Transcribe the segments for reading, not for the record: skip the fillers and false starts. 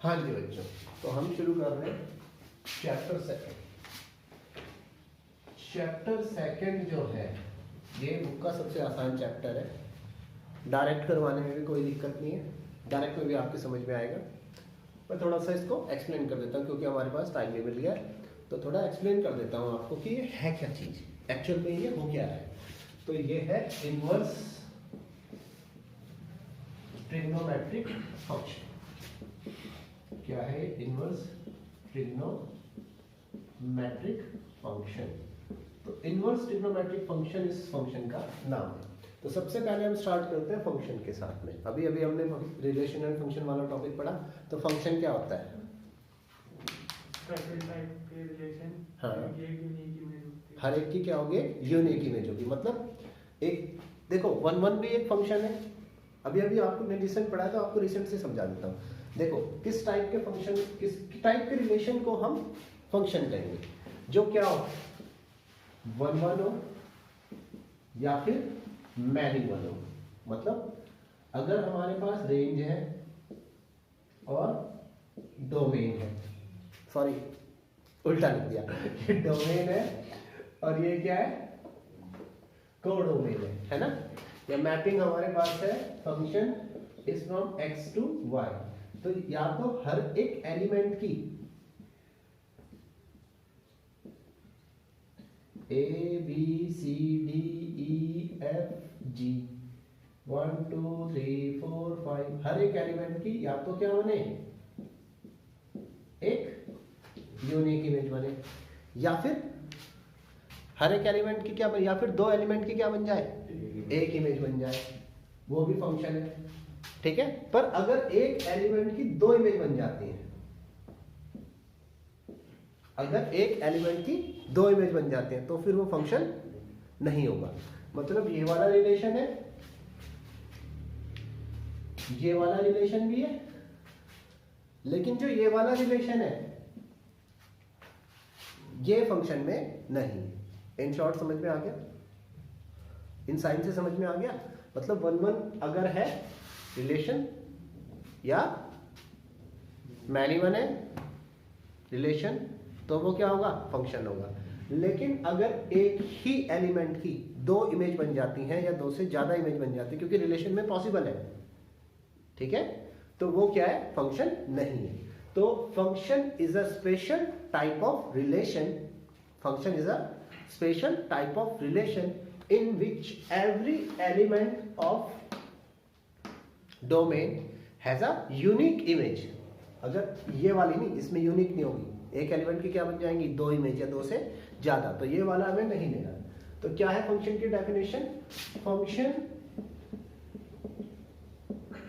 हाँ जी बच्चों, तो हम शुरू कर रहे हैं चैप्टर सेकंड। चैप्टर सेकंड जो है ये बुक का सबसे आसान चैप्टर है। डायरेक्ट करवाने में भी कोई दिक्कत नहीं है, डायरेक्ट में भी आपके समझ में आएगा। मैं थोड़ा सा इसको एक्सप्लेन कर देता हूँ क्योंकि हमारे पास टाइम भी मिल गया है, तो थोड़ा एक्सप्लेन कर देता हूँ आपको कि ये है क्या चीज़, एक्चुअल में ये हो क्या है। तो ये है इनवर्स ट्रिग्नोमेट्रिक फंक्शन। क्या है इनवर्स ट्रिग्नोमेट्रिक फंक्शन? तो इनवर्स ट्रिग्नोमेट्रिक फंक्शन इस फंक्शन का नाम है। तो सबसे पहले हम स्टार्ट करते हैं फंक्शन के साथ में। अभी हमने रिलेशन एंड फंक्शन वाला टॉपिक पढ़ा। तो फंक्शन क्या होता है? हाँ, हर एक की क्या होगी? यूनिक इमेज होगी। मतलब एक देखो 1 1 भी एक फंक्शन है। अभी आपको मैंने रिसेंट पढ़ा तो आपको रिसेंट से समझा देता हूँ। देखो किस टाइप के फंक्शन, किस टाइप के रिलेशन को हम फंक्शन कहेंगे, जो क्या हो 1 1 हो या फिर मैनी 1 हो। मतलब अगर हमारे पास रेंज है और डोमेन है, सॉरी उल्टा लिख दिया, ये डोमेन है और ये क्या है? कोडोमेन है ना। या मैपिंग हमारे पास है function is from x to y। तो या तो हर एक एलिमेंट की a b c d e f g 1 2 3 4 5 हर एक एलिमेंट की या तो क्या बने, एक यूनिक इमेज बने, या फिर हर एक एलिमेंट की क्या बने, या फिर दो एलिमेंट की क्या बन जाए, एक इमेज बन जाए, वो भी फंक्शन है। ठीक है। पर अगर एक एलिमेंट की दो इमेज बन जाती है, अगर एक एलिमेंट की दो इमेज बन जाते हैं तो फिर वो फंक्शन नहीं होगा। मतलब ये वाला रिलेशन है, ये वाला रिलेशन भी है, लेकिन जो ये वाला रिलेशन है ये फंक्शन में नहीं। इन शॉर्ट समझ में आ गया? इन साइन से समझ में आ गया? मतलब 1 1 अगर है रिलेशन या मैनी 1 है रिलेशन तो वो क्या होगा, फंक्शन होगा। लेकिन अगर एक ही एलिमेंट की दो इमेज बन जाती हैं या दो से ज्यादा इमेज बन जाती है, क्योंकि रिलेशन में पॉसिबल है, ठीक है, तो वो क्या है, फंक्शन नहीं है। तो function is a special type of relation, function is a special type of relation in which every element of domain has a unique image। अगर ये वाली नहीं, इसमें यूनिक नहीं होगी, एक एलिमेंट की क्या बन जाएंगी, दो इमेज या दो से ज्यादा, तो ये वाला हमें नहीं लेना। तो क्या है फंक्शन की definition? Function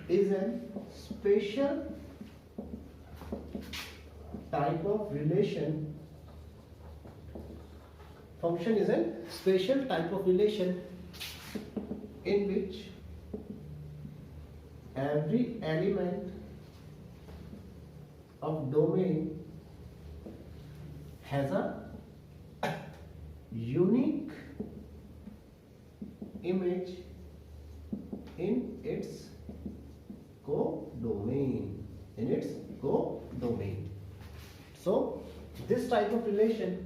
is an special type of relation, function is a special type of relation in which every element of domain has a unique image in its codomain, in its codomain. So this type of relation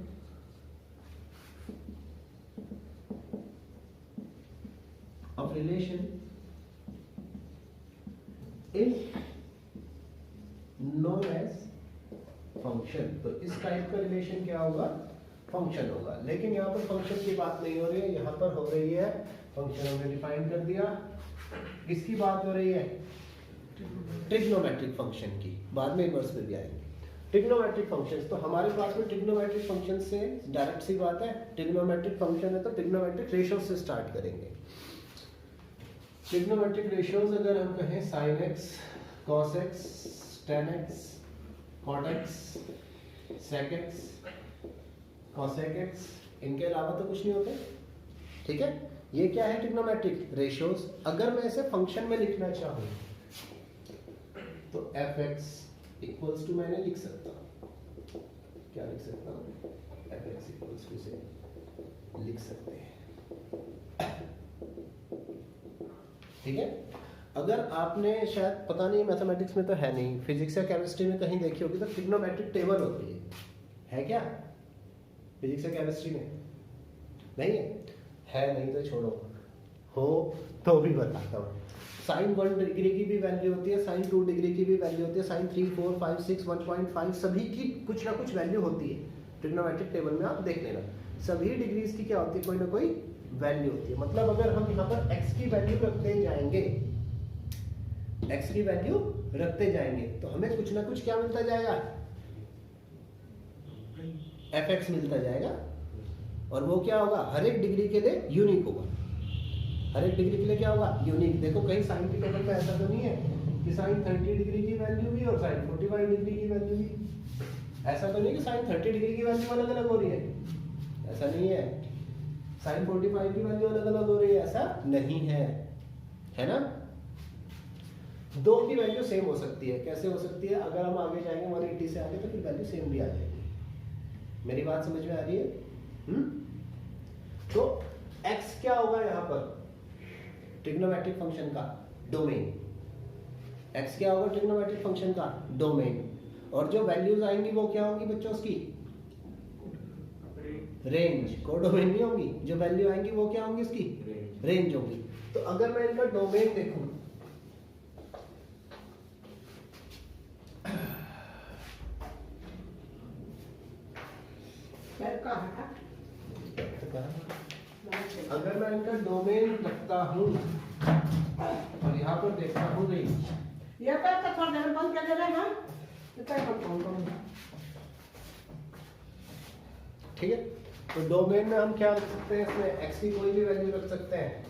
is known as function। तो इस type का relation क्या होगा, function होगा। लेकिन यहाँ पर function की बात नहीं हो रही है, यहाँ पर हो रही है फंक्शन हमने डिफाइन कर दिया। किसकी बात हो रही है? ट्रिग्नोमेट्रिक फंक्शन की। बाद में इनवर्स में भी आएंगे ट्रिग्नोमेट्रिक फंक्शंस। तो हमारे पास में ट्रिग्नोमेट्रिक फंक्शन से डायरेक्ट सी बात है, ट्रिग्नोमेट्रिक फंक्शन है तो ट्रिग्नोमेट्रिक रेशियो से स्टार्ट करेंगे। ट्रिग्नोमेट्रिक रेशियोज अगर हम कहें sin x, cos x, tan x, cot x, sec x, cosec x, इनके अलावा तो कुछ नहीं होते। ठीक है, ये क्या है ट्रिग्नोमेट्रिक रेशियोज। अगर मैं इसे फंक्शन में लिखना चाहूँ तो fx इक्वल्स टू मैंने लिख सकता हूँ, क्या लिख सकता हूँ, fx इक्वल्स टू से लिख सकते हैं। ठीक है। अगर आपने शायद पता नहीं मैथमेटिक्स में तो है नहीं, फिजिक्स या केमिस्ट्री में कहीं देखी होगी तो ट्रिग्नोमेट्रिक टेबल होती है क्या फिजिक्स या केमिस्ट्री में? नहीं है नहीं तो छोड़ो, हो तो भी बताता हूँ। साइन 1 डिग्री की भी वैल्यू होती है, साइन 2 डिग्री की भी वैल्यू होती है, साइन 3 4 5 6 1.5 सभी की कुछ ना कुछ वैल्यू होती है। ट्रिग्नोमेट्रिक टेबल में आप देख लेना, सभी डिग्रीज की क्या होती है, कोई ना कोई वैल्यू होती है। मतलब अगर हम यहाँ पर x की वैल्यू रखते जाएंगे, x की वैल्यू रखते जाएंगे तो हमें कुछ ना कुछ क्या मिलता जाएगा, fx मिलता जाएगा। और वो क्या होगा, हर एक डिग्री के लिए यूनिक होगा, हर एक डिग्री के लिए क्या होगा, यूनिक। देखो कहीं साइन के टेबल पे ऐसा तो नहीं है कि साइन 30 डिग्री की वैल्यू भी और साइन 45 डिग्री की वैल्यू भी, ऐसा तो नहीं कि साइन 30 डिग्री की वैल्यू अलग अलग हो रही है, ऐसा नहीं है। साइन 45 की वैल्यू अलग अलग हो रही है, ऐसा नहीं है ना। दो की वैल्यू सेम हो सकती है, कैसे हो सकती है, अगर हम आगे जाएंगे 180 से आगे तो फिर वैल्यू सेम भी आ जाएगी। मेरी बात समझ में आ रही है? तो x क्या होगा यहाँ पर ट्रिग्नोमेट्रिक फंक्शन का डोमेन, x क्या होगा ट्रिग्नोमेट्रिक फंक्शन का डोमेन। और जो वैल्यूज आएंगी वो क्या होंगी बच्चों, उसकी रेंज, कोडोमेन नहीं होंगी, जो वैल्यू आएंगी वो क्या होंगी, उसकी रेंज होगी। तो अगर मैं इनका डोमेन देखूं, अगर मैं इनका डोमेन रखता हूं और यहाँ पर देखता हूं रेंज, ठीक है। तो डोमेन में हम क्या रख सकते हैं, इसमें x की कोई भी वैल्यू रख सकते हैं,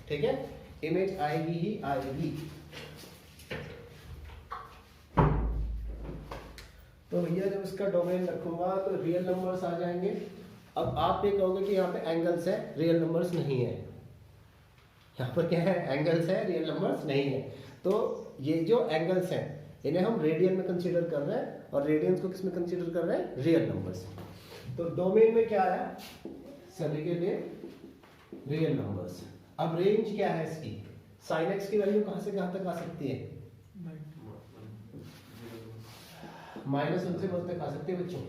ठीक है, इमेज आएगी ही आएगी। तो भैया जब इसका डोमेन रखूंगा तो रियल नंबर्स आ जाएंगे। अब आप ये कहोगे कि यहाँ पे एंगल्स है, रियल नंबर्स नहीं है, यहाँ पर क्या है, एंगल्स है, रियल नंबर्स नहीं है। तो ये जो एंगल्स हैं इन्हें हम रेडियन में कंसीडर कर रहे हैं और रेडियंस को किस में कंसीडर कर रहे हैं, रियल नंबर्स। तो डोमेन में क्या है, सभी के लिए रियल नंबर्स। अब रेंज क्या है इसकी, साइन एक्स की वैल्यू कहां से कहां तक आ सकती है, -1 से 1 तक आ सकती है बच्चों।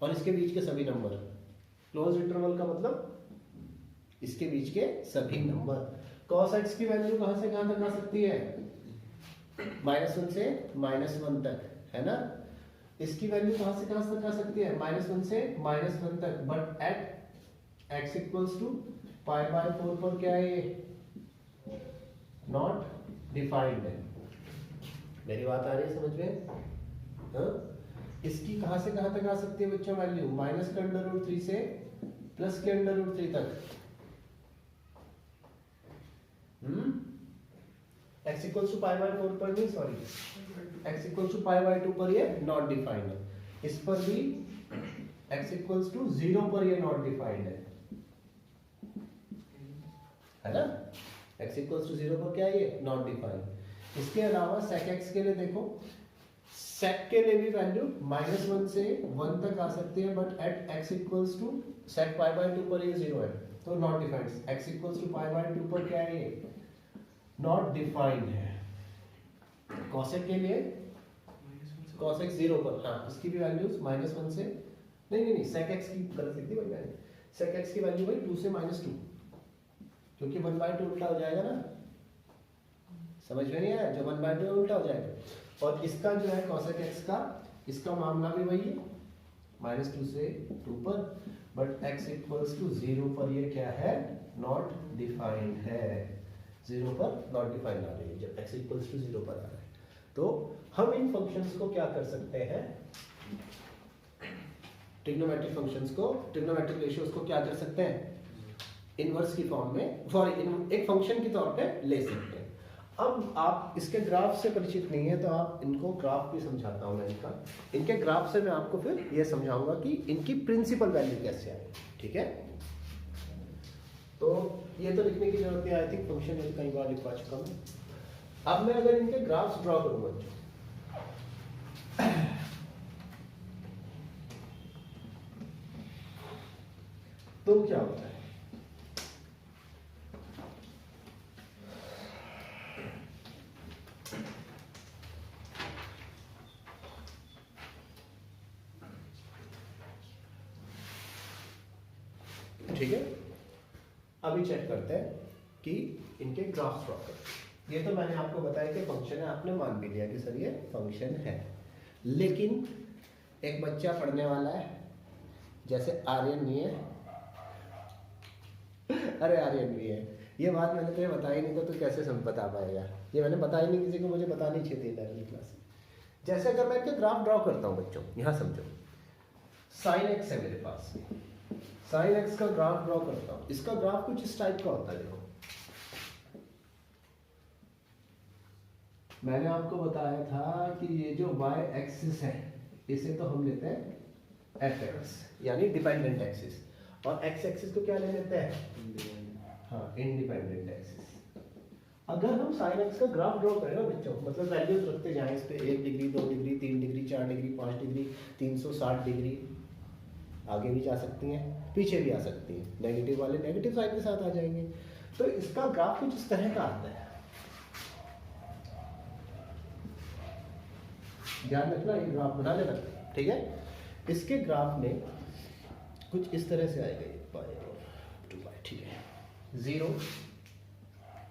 और इसके बीच के सभी नंबर, क्लोज इंटरवल का मतलब इसके बीच के सभी नंबर। cos x की वैल्यू कहां से कहां तक आ सकती है, -1 से -1 तक, है ना। इसकी वैल्यू कहां से कहां तक आ सकती है, -1 से -1 तक, but at x equals to π/4 पर क्या है, ये नॉट डिफाइंड है। मेरी बात आ रही है समझ में? हाँ, इसकी कहां से कहां तक आ सकती है बच्चों वैल्यू, माइनस के √3 से प्लस के √3 तक। x इक्वल्स टू π/4 पर नहीं, सॉरी, x इक्वल्स टू π/2 पर ये नॉट डिफाइंड है। इस पर भी x इक्वल्स टू 0 पर ये नॉट डिफाइंड है ना। x इक्वल्स टू 0 पर क्या है, ये नॉट डिफाइंड। इसके अलावा sec x के लिए देखो, sec के लिए भी वैल्यू -1 से 1 तक आ सकती है, but at x equals to sec π/2 पर ये 0 है, तो not defined. x equals to π/2 पर क्या है, ये नॉट डिफाइंड है। cosec के लिए cosec 0 पर, हाँ, इसकी भी वैल्यूज -1 से, नहीं sec x की गलत लिख दी भाई मैंने, sec x की वैल्यू भाई 2 से -2, क्योंकि 1/2 उल्टा हो जाएगा ना, समझ में नहीं आया, जो 1/2 उल्टा हो जाएगा। और इसका जो है cosec x का, इसका मामला भी वही है, -2 से 2 पर, बट x इक्वल्स टू 0 पर ये क्या है, नॉट डिफाइंड है, 0 पर नॉट डिफाइंड आ रही है जब x इक्वल्स टू 0 पर आ रहा है। तो हम इन फंक्शंस को क्या कर सकते हैं, ट्रिग्नोमेट्रिक फंक्शंस को, ट्रिग्नोमेट्रिक रेशियोज को क्या कर सकते हैं, इनवर्स की फॉर्म में, सॉरी, एक फंक्शन के तौर पे ले सकते हैं। अब आप इसके ग्राफ से परिचित नहीं है तो आप इनको ग्राफ भी समझाता हूँ मैं इनका, इनके ग्राफ से मैं आपको फिर ये समझाऊंगा कि इनकी प्रिंसिपल वैल्यू कैसे आए, ठीक है। तो ये तो लिखने की जरूरत नहीं, आई थिंक फंक्शन में कई बार लिखवा चुका हूँ। अब मैं अगर इनके ग्राफ्स ड्रॉ करूंगा तो क्या होता है, ठीक है, अभी चेक करते हैं कि इनके ग्राफ ड्रॉ करते। ये तो मैंने आपको बताया कि फंक्शन है, आपने मान भी लिया कि सर ये फंक्शन है, लेकिन एक बच्चा पढ़ने वाला है, जैसे आर्यन नहीं है, अरे आर्यन भी है, ये बात मैंने तुझे बताई नहीं तो तू कैसे बता पाएगा, ये मैंने बताई नहीं किसी को, मुझे बतानी चाहिए थी 11वीं क्लास। जैसे अगर मैं इनके ग्राफ ड्रॉ करता हूँ बच्चों, यहाँ समझो, साइन एक्स है मेरे पास, साइन एक्स का ग्राफ ड्रॉ करता हूँ, इसका ग्राफ कुछ इस टाइप का होता है। देखो मैंने आपको बताया था कि ये जो y एक्सिस है इसे तो हम लेते हैं एफ एक्स यानी डिपेंडेंट एक्सिस, और x एक्सिस को क्या ले लेते हैं, हाँ इंडिपेंडेंट एक्सिस। अगर हम साइन एक्स का ग्राफ ड्रॉ करें ना बच्चों, मतलब वैल्यूज रखते जाएं इस पे 1 degree 2 degree 3 degree 4 degree 5 degree 360 degree, आगे भी जा सकती हैं पीछे भी आ सकती हैं, नेगेटिव वाले नेगेटिव साइन के साथ आ जाएंगे। तो इसका ग्राफ कुछ इस तरह का आता है, ध्यान रखना, ये ग्राफ बना लेना, ठीक है। इसके ग्राफ में कुछ इस तरह से आएगा, ये पाई और 2 ठीक है। 0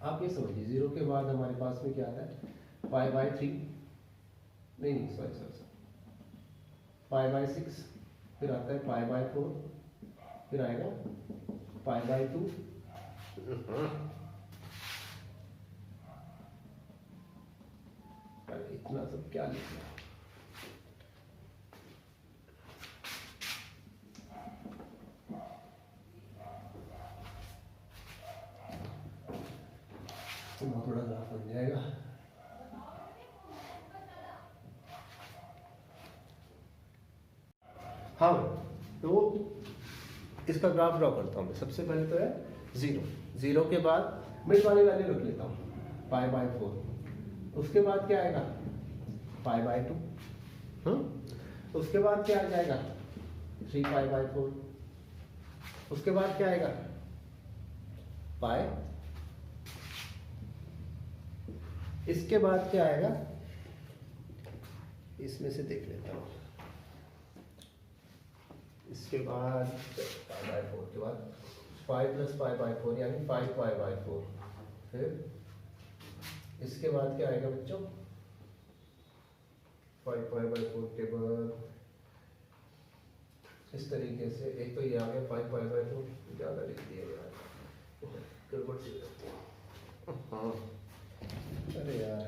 आप ये समझिए, 0 के बाद हमारे पास में क्या आता है, π/3, नहीं सॉरी π/6, फिर आता है π/4, फिर आएगा π/2, इतना सब क्या लिखना, बहुत बड़ा ग्राफ बन जाएगा। हाँ तो इसका ग्राफ ड्रॉ करता हूँ मैं। सबसे पहले तो है 0 के बाद मिड वाली वैल्यू रख लेता हूँ π/4, उसके बाद क्या आएगा π/2, उसके बाद क्या आ जाएगा 3π/4, उसके बाद क्या आएगा पाई, इसके बाद क्या आएगा, इसमें से देख लेता हूँ, इसके बाद π/4 के बाद 5 + π/4 यानी 5π/4, फिर इसके बाद क्या आएगा बच्चों 5π/4 के बाद इस तरीके से, एक तो ये आ गया 5π/4, ज़्यादा लिख दिया यार, गड़बड़ सी लगती है, हाँ अरे यार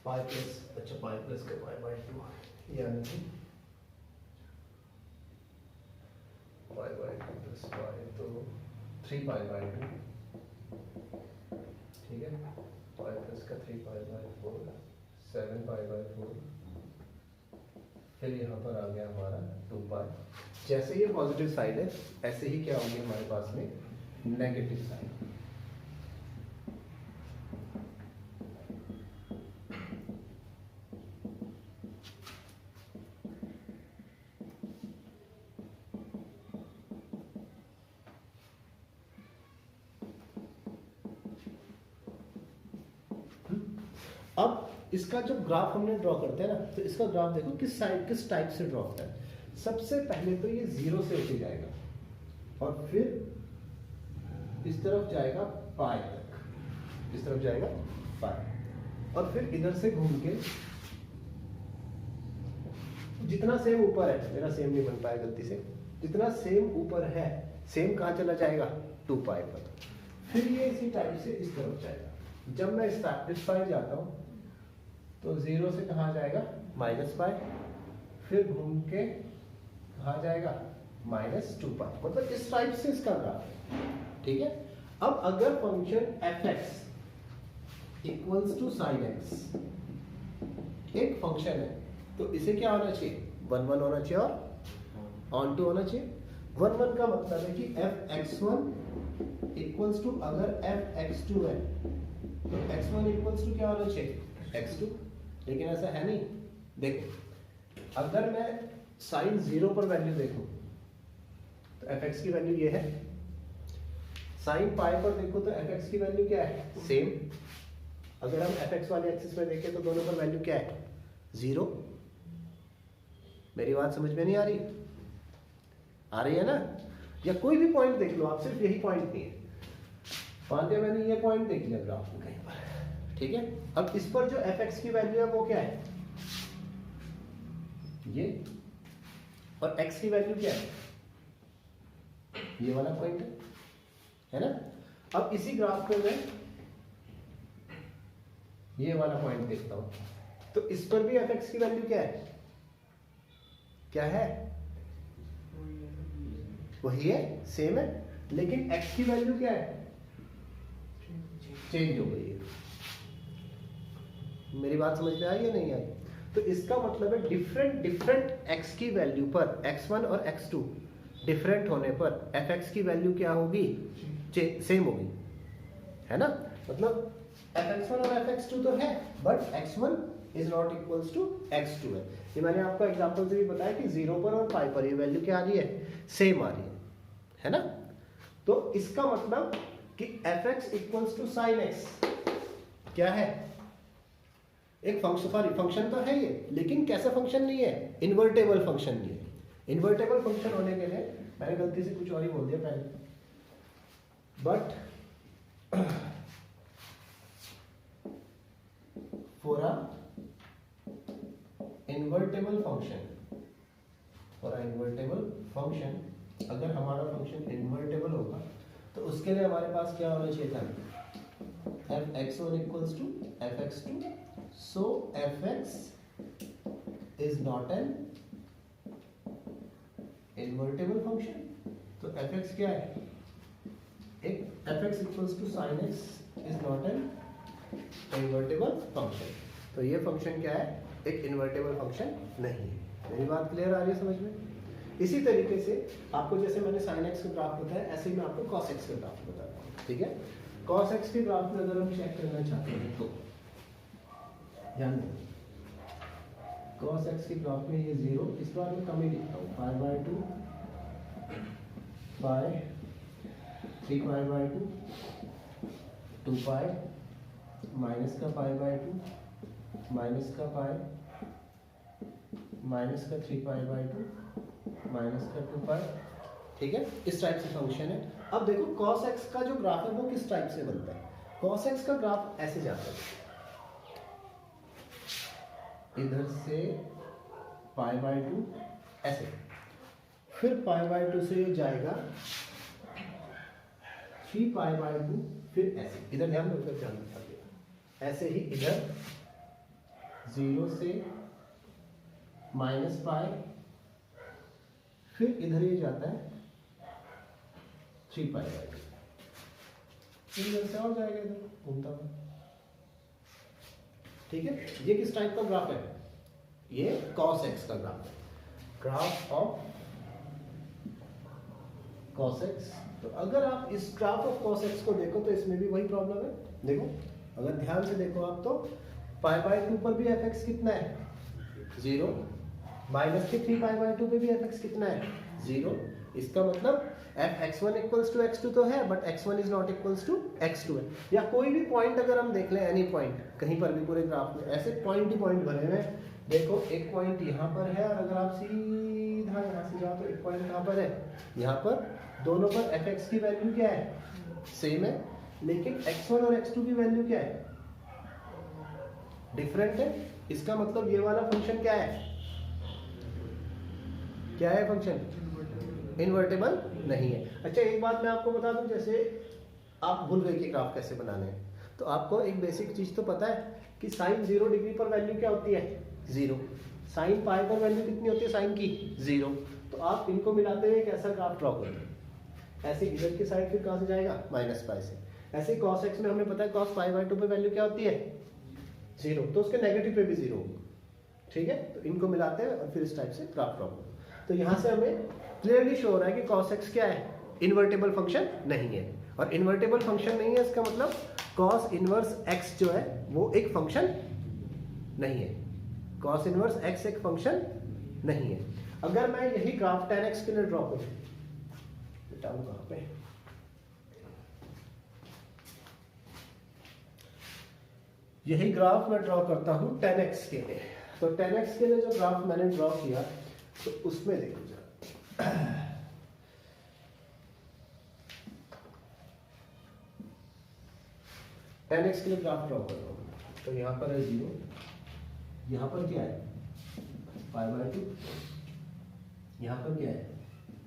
अच्छा पाई प्लस का π/2 यानी कि π/2 प्लस पाई तो 3π/2, ठीक है, पाई प्लस का 3π/4 7π/4, फिर यहाँ पर आ गया हमारा 2π। जैसे ये पॉजिटिव साइड है ऐसे ही क्या होंगे हमारे पास में नेगेटिव साइड। अब इसका जब ग्राफ हमने ड्रॉ करते हैं ना, तो इसका ग्राफ देखो किस साइड किस टाइप से ड्रॉ होता है। सबसे पहले तो ये 0 से उठ जाएगा और फिर इस तरफ जाएगा पाई तक, इस तरफ जाएगा पाई, और फिर इधर से घूम के जितना सेम ऊपर है, मेरा सेम नहीं बन पाया गलती से, जितना सेम ऊपर है सेम कहाँ चला जाएगा 2π पर, फिर ये इसी टाइप से इस तरफ जाएगा। जब मैं इस साइड जाता हूँ तो 0 से कहाँ जाएगा -π, फिर घूम के कहाँ जाएगा -2π, मतलब इस टाइप से इसका ग्राफ है, ठीक है। अब अगर फंक्शन f(x) = sin x एक फंक्शन है तो इसे क्या होना चाहिए 1 होना चाहिए और ऑन टू होना चाहिए। 1 का मतलब है कि f(x1) = अगर f(x2) है तो x1 = क्या होना चाहिए x2, लेकिन ऐसा है नहीं। देखो अगर मैं sin 0 पर वैल्यू देखूं तो fx की वैल्यू ये है, sin π पर देखो तो fx की वैल्यू क्या है सेम। अगर हम fx वाले एक्सिस में देखें तो दोनों पर वैल्यू क्या है 0। मेरी बात समझ में नहीं आ रही? आ रही है ना, या कोई भी पॉइंट देख लो आप, सिर्फ यही पॉइंट नहीं है, मान लिया मैंने ये पॉइंट देख लिया ग्राफ में कहीं पर, ठीक है। अब इस पर जो एफ एक्स की वैल्यू है वो क्या है, ये, और एक्स की वैल्यू क्या है, ये वाला पॉइंट है ना। अब इसी ग्राफ में मैं ये वाला पॉइंट देखता हूं, तो इस पर भी एफ एक्स की वैल्यू क्या है, क्या है, वही है, सेम है, लेकिन एक्स की वैल्यू क्या है, चेंज हो गई है। मेरी बात समझ में आई या नहीं आई? तो इसका मतलब है डिफरेंट एक्स की वैल्यू पर, x1 और x2 डिफरेंट होने पर एफ एक्स की वैल्यू क्या होगी, सेम होगी, है ना। मतलब fx1 और fx2 तो है, but x1 is not equals to x2 है। ये मैंने आपको एग्जांपल से भी बताया कि 0 पर और पाई पर ये वैल्यू क्या आ रही है, सेम आ रही है ना। तो इसका मतलब कि fx equals to sine x क्या है, एक फंक्शन तो है ये, लेकिन कैसा फंक्शन नहीं है, इन्वर्टेबल फंक्शन नहीं है। इन्वर्टेबल फंक्शन होने के लिए मैंने गलती से कुछ और ही बोल दिया पहले, but for a invertible function, अगर हमारा फंक्शन इन्वर्टेबल होगा तो उसके लिए हमारे पास क्या होना चाहिए था, fx1 equals to fx2, so fx is not an invertible function। तो fx क्या है, एक fx equals to sin x is not an invertible function. तो ये फंक्शन क्या है, एक इन्वर्टेबल फंक्शन नहीं है। मेरी बात क्लियर आ रही है समझ में? इसी तरीके से आपको जैसे मैंने sin x का ग्राफ बताया, ऐसे ही मैं आपको cos x का ग्राफ बताता हूँ, ठीक है। cos x के ग्राफ में अगर हम चेक करना चाहते हैं तो ध्यान दें, cos x के ग्राफ में ये 0, इस बार मैं कम ही लिखता हूँ, π/2 बाय 3π/2 2π माइनस का π/2 माइनस का π माइनस का 3π/2 माइनस का 2π, ठीक है। इस टाइप से फंक्शन है। अब देखो cos x का जो ग्राफ है वो किस टाइप से बनता है, cos x का ग्राफ ऐसे जाता है, इधर से π/2 ऐसे, फिर π/2 से ये जाएगा 3π/2, फिर ऐसे, इधर ध्यान दो, इधर ध्यान दो, ऐसे ही इधर 0 से -π, फिर इधर ये जाता है 3π/2, इधर से और जाएगा इधर घूमता हुआ, ठीक है। ये किस टाइप का ग्राफ है, ये cos x का ग्राफ है, ग्राफ ऑफ cos x। तो अगर आप इस ग्राफ ऑफ cos x को देखो तो इसमें भी वही प्रॉब्लम है। देखो अगर ध्यान से देखो आप तो π/2 पर भी fx कितना है, 0, माइनस के 3π/2 पे भी fx कितना है, 0। इसका मतलब fx1 इक्वल्स टू x2 तो है, but x1 is not equals to x2 है। या कोई भी पॉइंट अगर हम देख लें, एनी पॉइंट कहीं पर भी पूरे ग्राफ में, ऐसे पॉइंट ही पॉइंट भरे हुए हैं। देखो एक पॉइंट यहाँ पर है, और अगर आप सीधा यहाँ से जाओ तो एक पॉइंट कहाँ पर है, यहाँ पर। दोनों पर fx की वैल्यू क्या है, सेम है, लेकिन x1 और x2 की वैल्यू क्या है, डिफरेंट है। इसका मतलब ये वाला फंक्शन क्या है, क्या है फंक्शन, इन्वर्टेबल नहीं है। अच्छा एक बात मैं आपको बता दूं, जैसे आप भूल गए कि ग्राफ कैसे बनाने हैं, तो आपको एक बेसिक चीज तो पता है कि साइन 0 डिग्री पर वैल्यू क्या होती है, 0। साइन पाई पर वैल्यू कितनी होती है साइन की, 0। तो आप इनको मिलाते हुए कैसा ग्राफ ड्रॉ करेंगे, ऐसे इधर की साइड फिर कहां से जाएगा, -π से। ऐसे cos x में हमें पता है cos π/2 पे वैल्यू क्या होती है, 0, तो उसके नेगेटिव पे भी 0 होगा, ठीक है। तो इनको मिलाते हैं और फिर इस टाइप से ग्राफ ड्रॉ करो। तो यहाँ से हमें क्लियरली शो हो रहा है कि cos x क्या है, इन्वर्टेबल फंक्शन नहीं है। और इन्वर्टेबल फंक्शन नहीं है इसका मतलब cos इनवर्स x जो है वो एक फंक्शन नहीं है, cos इनवर्स x एक फंक्शन नहीं है। अगर मैं यही ग्राफ tan x के लिए ड्रॉ करूं, बताऊं कहां पे, यही ग्राफ मैं ड्रॉ करता हूं tan x के लिए। तो tan x के लिए जो ग्राफ मैंने ड्रॉ किया तो उसमें देखो जरा, 10x के लिए ग्राफ ड्रॉ कर रहा हूँ, तो यहाँ पर है 0, यहाँ पर क्या है π/2, यहाँ पर क्या है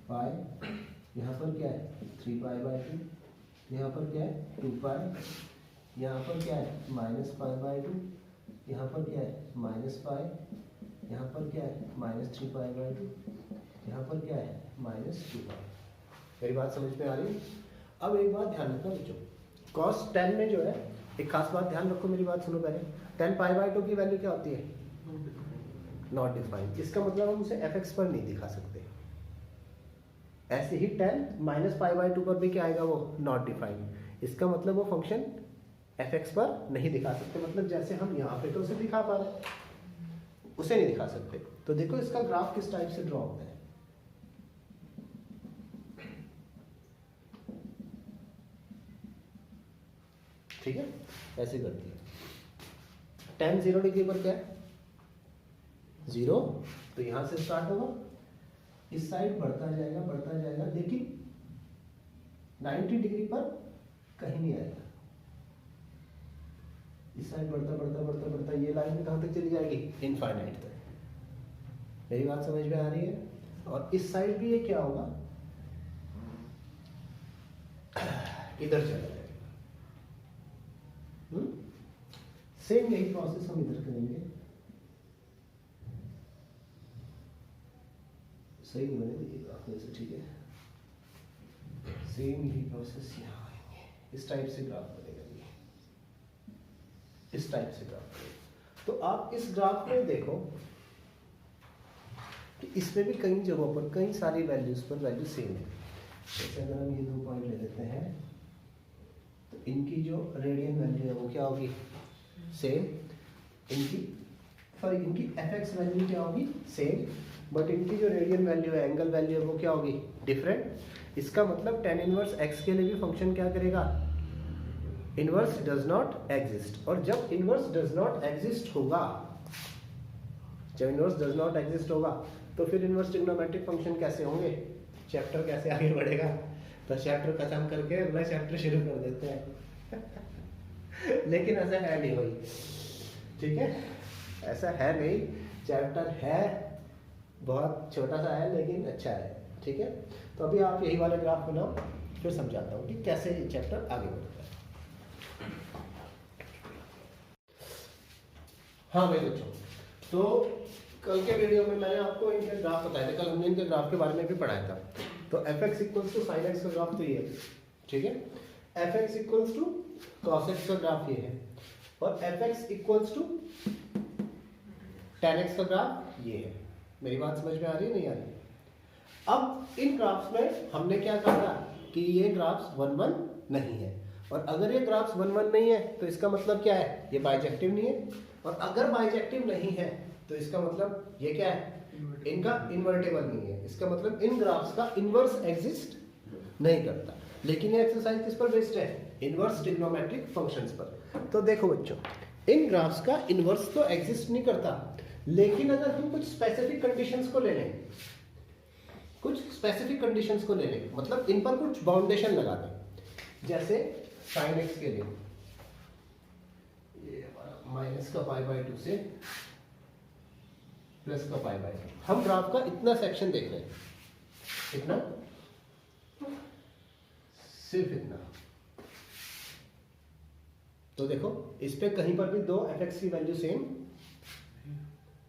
पाई, यहाँ पर क्या है 3π/2, यहाँ पर क्या है 2π, यहाँ पर क्या है -π/2, यहाँ पर क्या है -π, यहाँ पर क्या है -3π/2, यहाँ पर क्या है -2π। मेरी बात समझ में आ रही है? अब एक बात ध्यान रखना बच्चों, cos 10 में जो है एक खास बात ध्यान रखो, मेरी बात सुनो पहले। 10π/2 की वैल्यू क्या होती है? Not defined. इसका मतलब हम उसे fx पर नहीं दिखा सकते। ऐसे ही 10 -π/2 पर भी क्या आएगा, वो नॉट डिफाइंड। इसका मतलब वो फंक्शन fx पर नहीं दिखा सकते, मतलब जैसे हम यहाँ पे तो उसे दिखा पा रहे हैं, उसे नहीं दिखा सकते। तो देखो इसका ग्राफ किस टाइप से ड्रॉ होता है। ठीक है, ऐसे करती है। tan 0 डिग्री पर क्या है 0, तो यहां से स्टार्ट होगा, इस साइड बढ़ता जाएगा, लेकिन 90 डिग्री पर कहीं नहीं आएगा। इस साइड बढ़ता, ये लाइन कहां तक चली जाएगी? इनफाइनाइट तक। मेरी बात समझ में आ रही है? और इस साइड भी ये क्या होगा, इधर चला जाएगा। सेम यही प्रोसेस हम इधर करेंगे। सही नहीं बने देखिएगा आपने से, ठीक है। सेम यही प्रोसेस यहाँ आएंगे, इस टाइप से ग्राफ बनेगा, ये इस टाइप से ग्राफ बनेगा। तो आप इस ग्राफ में देखो कि इसमें भी कई जगहों पर कई सारी वैल्यूज पर वैल्यू सेम है। जैसे अगर हम ये 2 पॉइंट ले लेते हैं, तो इनकी जो रेडियन वैल्यू है वो क्या होगी? सेम। इनकी fx वैल्यू क्या होगी? सेम। बट इनकी जो रेडियन वैल्यू है, एंगल वैल्यू है, वो क्या होगी? डिफरेंट। इसका मतलब tan इनवर्स x के लिए भी फंक्शन क्या करेगा? Inverse does not exist. और जब इनवर्स डज नॉट एग्जिस्ट होगा, तो फिर इनवर्स ट्रिग्नोमेट्रिक फंक्शन कैसे होंगे? चैप्टर कैसे आगे बढ़ेगा? तो चैप्टर खत्म करके अगला चैप्टर शुरू कर देते हैं। लेकिन ऐसा है नहीं भाई, ठीक है, ऐसा है नहीं। चैप्टर है, बहुत छोटा सा है लेकिन अच्छा है, ठीक है। तो अभी आप यही वाला ग्राफ बनाओ, फिर समझाता हूँ कि कैसे ये चैप्टर आगे बढ़ता है। हाँ भाई बच्चों, तो कल के वीडियो में मैंने आपको इनके ग्राफ बताए थे, कल हमने इनके ग्राफ के बारे में भी पढ़ाया था। तो fx equals to sin x का ग्राफ तो ये है, ठीक है। fx equals to cos x का ग्राफ ये है, और fx equals to tan x का ग्राफ ये है। मेरी बात समझ में आ रही है नहीं आ रही? अब इन ग्राफ्स में हमने क्या कहा कि ये ग्राफ्स 1 1 नहीं है, और अगर ये ग्राफ्स 1 1 नहीं है तो इसका मतलब क्या है? ये बाइजेक्टिव नहीं है। और अगर बाइजेक्टिव नहीं है तो इसका मतलब ये क्या है? इनका इन्वर्टेबल नहीं है। इसका मतलब इन ग्राफ्स का इनवर्स एग्जिस्ट नहीं करता। लेकिन ये एक्सरसाइज किस पर बेस्ड है? इनवर्स ट्रिग्नोमेट्रिक फंक्शंस पर। तो देखो बच्चों, इन ग्राफ्स का इनवर्स तो एग्जिस्ट नहीं करता, लेकिन अगर हम कुछ स्पेसिफिक कंडीशंस को ले लें, मतलब इन पर कुछ बाउंडेशन लगा दें। जैसे sin x के लिए ये हमारा माइनस का π/2 से प्लस का π/2, हम ग्राफ का इतना सेक्शन देख रहे हैं, इतना, सिर्फ इतना। तो देखो इस पे कहीं पर भी दो fx की वैल्यू सेम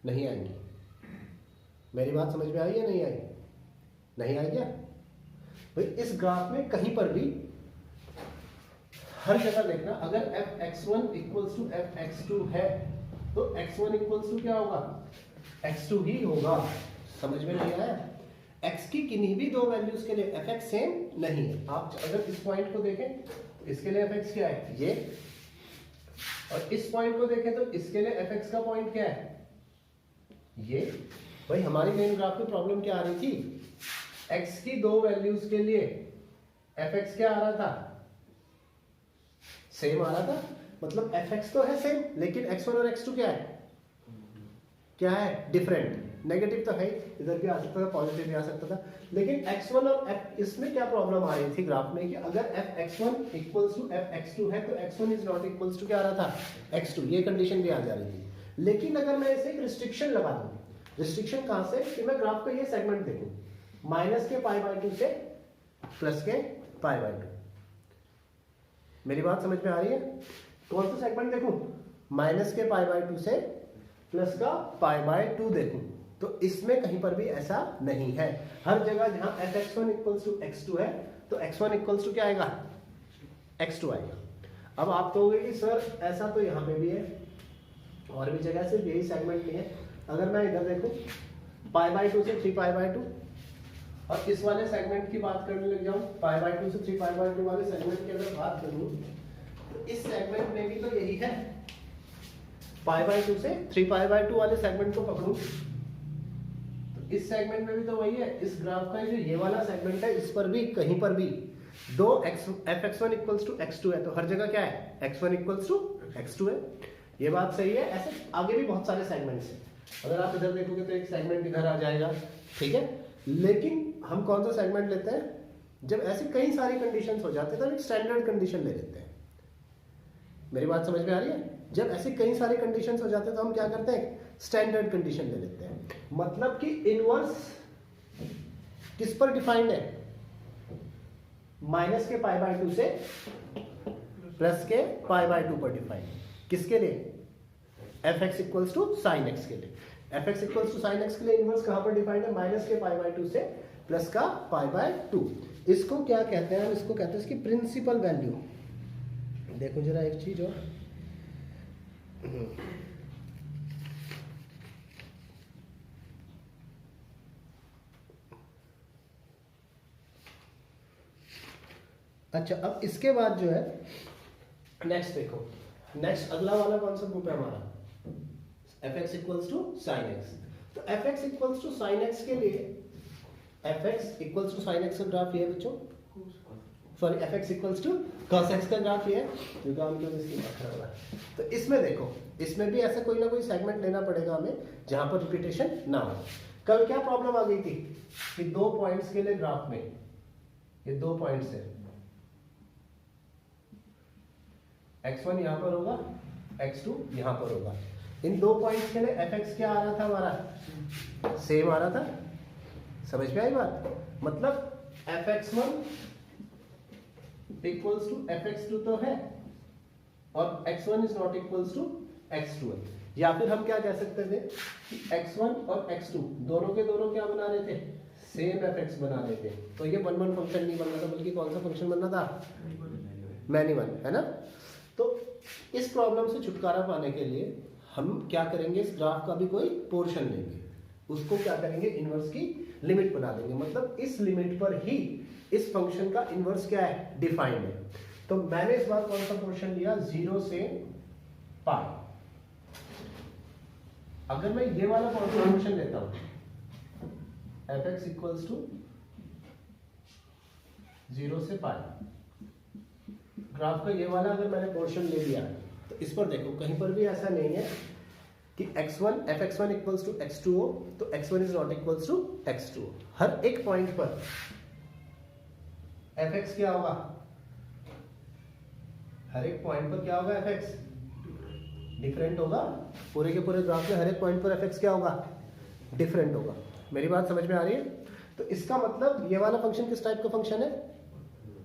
नहीं आएंगी। मेरी बात समझ में आई या नहीं आई? नहीं आई क्या भाई? इस ग्राफ में कहीं पर भी हर जगह देखना, अगर fx1 इक्वल्स टू fx2 है तो x1 इक्वल्स टू क्या होगा? x2 ही होगा। समझ में नहीं आया? x की किन्हीं भी दो वैल्यूज के लिए fx सेम नहीं है। आप अगर इस पॉइंट को देखें तो इसके लिए fx क्या है? ये। और इस पॉइंट को देखें तो इसके लिए fx का पॉइंट क्या है? ये। भाई हमारी मेन ग्राफ में प्रॉब्लम क्या आ रही थी? x की दो वैल्यूज के लिए fx क्या आ रहा था? सेम आ रहा था। मतलब fx तो है सेम, लेकिन x1 और x2 क्या है? क्या है, डिफरेंट। नेगेटिव तो है, इधर भी आ सकता था, पॉजिटिव भी आ सकता था, लेकिन x1 और f इसमें क्या प्रॉब्लम आ रही थी ग्राफ में कि अगर fx1 इक्वल्स टू fx2 है तो x1 is not equals to क्या आ रहा था, x2, ये कंडीशन भी आ जा रही थी। लेकिन अगर मैं इसे एक रिस्ट्रिक्शन लगा दूं, रिस्ट्रिक्शन कहां से कि मैं ग्राफ का ये सेगमेंट देखूं माइनस के π/2 से प्लस के π/2, मेरी बात समझ में आ रही है? कौन सा सेगमेंट देखूं, माइनस के π/2 से प्लस का π/2 देखूं, तो इसमें कहीं पर भी ऐसा नहीं है। हर जगह जहां fx1 इक्वल्स टू x2 है तो x1 इक्वल्स टू क्या आएगा, x2 आएगा। अब आप कहोगे कि सर ऐसा तो यहाँ पे भी है और भी जगह सिर्फ यही सेगमेंट नहीं है। अगर मैं इधर देखूं π/2 से 3π/2 और इस वाले सेगमेंट की बात करने लग जाऊं, π/2 से 3π/2 वाले सेगमेंट की अगर बात करूं तो इस सेगमेंट में भी तो यही है, π/2 से 3π/2 वाले सेगमेंट को पकड़ूं तो इस सेगमेंट में भी तो वही है। इस ग्राफ का जो ये वाला सेगमेंट है इस पर भी कहीं पर भी दो fx1 इक्वल्स टू x2 है, तो हर जगह क्या है, x1 इक्वल्स टू x2 है। ये बात सही है। ऐसे आगे भी बहुत सारे सेगमेंट्स हैं, अगर आप इधर देखोगे तो एक सेगमेंट इधर आ जाएगा, ठीक है। लेकिन हम कौन सा सेगमेंट लेते हैं, जब ऐसी कई सारी कंडीशंस हो जाते हैं तो एक स्टैंडर्ड कंडीशन ले लेते हैं। मेरी बात समझ में आ रही है? जब ऐसी कई सारी कंडीशंस हो जाते हैं तो हम क्या करते हैं, स्टैंडर्ड कंडीशन ले लेते हैं। मतलब कि इनवर्स किस पर डिफाइंड है, माइनस के π/2 से प्लस के π/2 पर डिफाइंड। किसके लिए, fx equals to sine x के लिए। fx equals to sine x के लिए इनवर्स कहां पर डिफाइंड है, माइनस के π/2 से प्लस का π/2। इसको क्या कहते हैं हम, इसको कहते हैं इसकी प्रिंसिपल वैल्यू। देखो जरा एक चीज और, अच्छा अब इसके बाद जो है नेक्स्ट देखो, नेक्स्ट अगला वाला कौन सा ग्रुप है हमारा, fx equals to sine x। तो fx equals to sine x के लिए, fx equals to sine x का ग्राफ ये है बच्चों, sorry fx equals to cos x का ग्राफ ये है, क्योंकि हम लोग इसकी बात कर रहा है। तो इसमें देखो, इसमें भी ऐसा कोई ना कोई सेगमेंट लेना पड़ेगा हमें जहां पर रिपीटेशन ना हो। कल क्या प्रॉब्लम आ गई थी कि दो पॉइंट्स के लिए ग्राफ में, ये दो पॉइंट्स है, x1 यहां पर होगा, x2 यहां पर होगा। इन दो पॉइंट्स के लिए fx क्या आ रहा था हमारा, सेम आ रहा था। समझ में आई बात? मतलब fx1 इक्वल्स टू fx2 तो है और x1 is not equals to x2 है। या फिर हम क्या कह सकते थे कि x1 और x2 दोनों के दोनों क्या बना रहे थे, सेम fx बना रहे थे। तो ये 1 1 फंक्शन नहीं बन रहा था, बल्कि कौन सा फंक्शन बनना था, मैनी वन, है ना। तो इस प्रॉब्लम से छुटकारा पाने के लिए हम क्या करेंगे, इस ग्राफ का भी कोई पोर्शन लेंगे, उसको क्या करेंगे, इनवर्स की लिमिट बना देंगे। मतलब इस लिमिट पर ही इस फंक्शन का इनवर्स क्या है, डिफाइंड है। तो मैंने इस बार कौन सा पोर्शन लिया, 0 से पाई। अगर मैं ये वाला पोर्शन लेता हूं, fx इक्वल्स टू 0 से पाई, ग्राफ का ये वाला अगर मैंने पोर्शन ले लिया तो इस पर देखो कहीं पर भी ऐसा नहीं है कि x1 fx1 equals to x2 हो तो x1 is not equals to x2 हो। हर एक पॉइंट पर fx क्या होगा, हर एक पॉइंट पर क्या होगा, fx डिफरेंट होगा। पूरे के पूरे ग्राफ में हर एक पॉइंट पर fx क्या होगा, डिफरेंट होगा। मेरी बात समझ में आ रही है? तो इसका मतलब ये वाला फंक्शन किस टाइप का फंक्शन है,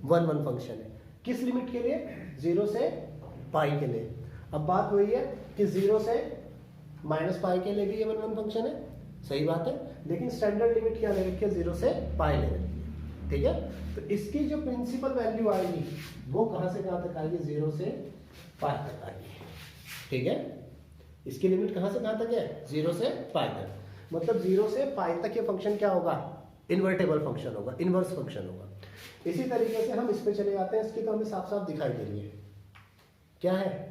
1 1 फंक्शन है। किस लिमिट के लिए, 0 से पाई के लिए। अब बात वही है कि 0 से माइनस पाई के लिए भी ये 1 1 फंक्शन है, सही बात है। लेकिन स्टैंडर्ड लिमिट क्या ले रखी है, 0 से पाई ले रखी है, ठीक है। तो इसकी जो प्रिंसिपल वैल्यू आएगी वो कहां से कहां तक आएगी, 0 से पाई तक आएगी, ठीक है। इसकी लिमिट कहां से कहां तक है, 0 से पाई तक। मतलब 0 से पाई तक ये फंक्शन क्या होगा, इन्वर्टेबल फंक्शन होगा, इनवर्स फंक्शन होगा। इसी तरीके से हम इस पे चले जाते हैं, इसकी तो हमें साफ साफ दिखाई दे रही है, क्या है,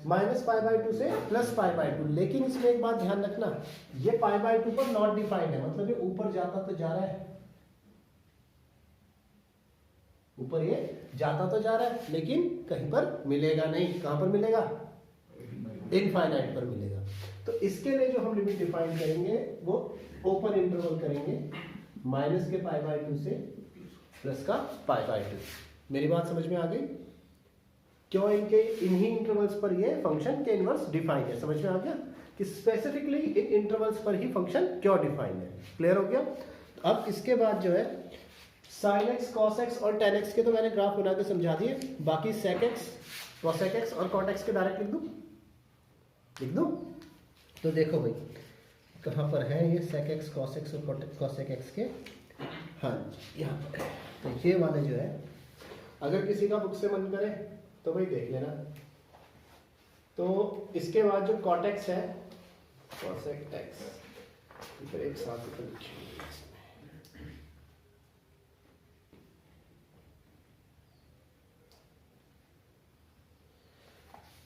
माइनस π/2 से प्लस π/2। लेकिन इसमें एक बात ध्यान रखना, ये π/2 पर नॉट डिफाइंड है, मतलब ये ऊपर जाता तो जा रहा है, ऊपर ये जाता तो जा रहा है लेकिन कहीं पर मिलेगा नहीं। कहां पर मिलेगा? इनफाइनाइट पर मिलेगा। तो इसके लिए जो हम लिमिट डिफाइन करेंगे वो ओपन इंटरवल करेंगे माइनस के π/2 से प्लस का π/2। मेरी बात समझ में आ गई? क्यों इन्हीं इंटरवल्स पर ये फंक्शन के इनवर्स डिफाइन है। समझ में आ गया कि स्पेसिफिकली इन इंटरवल्स पर ही फंक्शन क्यों डिफाइन है। क्लियर हो गया? अब इसके बाद जो है sin x cos x और tan x के तो मैंने ग्राफ बना के समझा दिए। बाकी sec x cosec x और cot x के डायरेक्ट लिख दूं? तो देखो भाई कहाँ पर है ये sec x cos x और cosec x के, हाँ यहाँ पर। तो ये वाले जो है अगर किसी का बुक से मन करे तो भाई देख लेना। तो इसके बाद जो cot x है cosec x, फिर एक साथ लिखेंगे।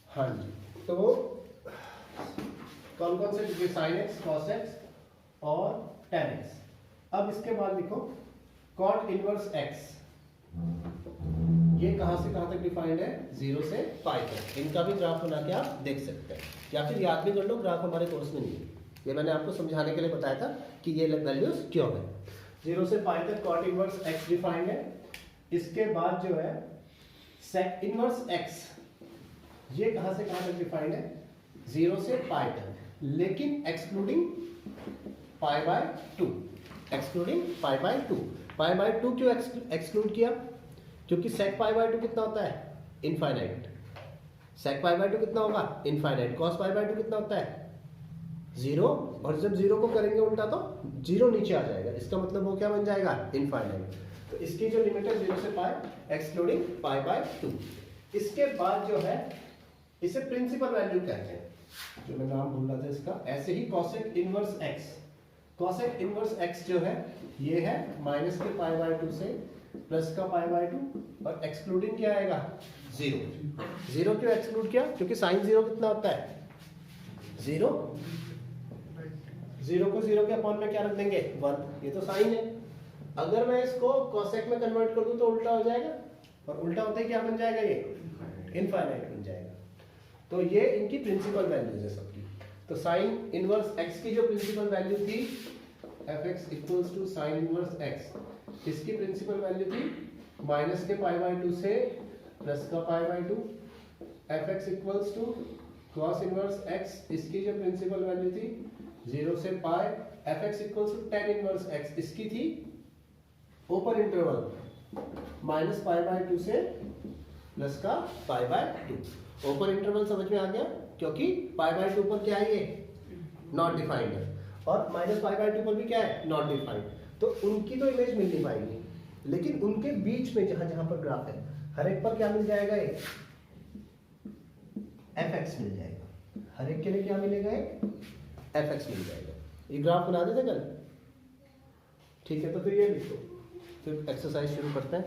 हाँ जी, तो कौन कौन से लिखे? sin x, cos x और tan x। अब इसके बाद लिखो cot इनवर्स x। ये कहां से कहां तक डिफाइंड है? 0 से पाई तक। इनका भी ग्राफ बना के आप देख सकते हैं या फिर याद भी कर लो। ग्राफ हमारे कोर्स में नहीं है, ये मैंने आपको समझाने के लिए बताया था कि ये वैल्यूज क्यों है। 0 से पाई तक cot इनवर्स x डिफाइंड है। इसके बाद जो है sec इनवर्स x, ये कहां से कहां तक डिफाइंड है? 0 से पाई तक, लेकिन एक्सक्लूडिंग π/2। एक्सक्लूडिंग π/2। π/2 क्यों एक्सक्लूड किया? क्योंकि sec π/2 कितना होता है? इनफाइनाइट। sec π/2 कितना होगा? इनफाइनाइट। cos π/2 कितना होता है? 0। और जब 0 को करेंगे उल्टा तो 0 नीचे आ जाएगा। इसका मतलब वो क्या बन जाएगा? इनफाइनाइट। तो इसकी जो लिमिट है 0 से पाई एक्सक्लूडिंग π/2। इसके बाद जो है इसे प्रिंसिपल वैल्यू कहते हैं, जो मैं नाम भूल रहा था इसका। ऐसे ही cosec inverse x, cosec inverse x जो है ये है माइनस के π/2 से प्लस का π/2 और एक्सक्लूडिंग क्या आएगा? 0। 0 क्यों एक्सक्लूड किया? क्योंकि sin 0 कितना होता है? 0। 0 को 0 के अपॉन में क्या रख देंगे? 1। ये तो साइन है। अगर मैं इसको cosec में कन्वर्ट कर दूं तो उल्टा हो जाएगा, और उल्टा होते ही क्या बन जाएगा? ये इनफाइनाइट बन जाएगा। तो ये इनकी प्रिंसिपल वैल्यूज है सबकी। तो sin इनवर्स x की जो प्रिंसिपल वैल्यू थी fx equals to sin inverse x, इसकी प्रिंसिपल वैल्यू थी माइनस के π/2 से प्लस का π/2। fx equals to cos inverse x, इसकी जो प्रिंसिपल वैल्यू थी 0 से pi. fx equals to tan inverse x, इसकी थी ओपन इंटरवल माइनस π/2 से प्लस का π/2। ओपन इंटरवल समझ में आ गया? क्योंकि π/2 पर क्या है? ये नॉट डिफाइंड है, और माइनस π/2 पर भी क्या है? Not defined. तो उनकी तो इमेज मिल नहीं पाएगी, लेकिन उनके बीच में जहां जहां पर ग्राफ है हर एक पर क्या मिल जाएगा? एक fx मिल जाएगा। हर एक के लिए क्या मिलेगा? एक fx मिल जाएगा। ये ग्राफ बना देते कल, ठीक है? तो फिर ये लिखो, फिर एक्सरसाइज शुरू करते हैं।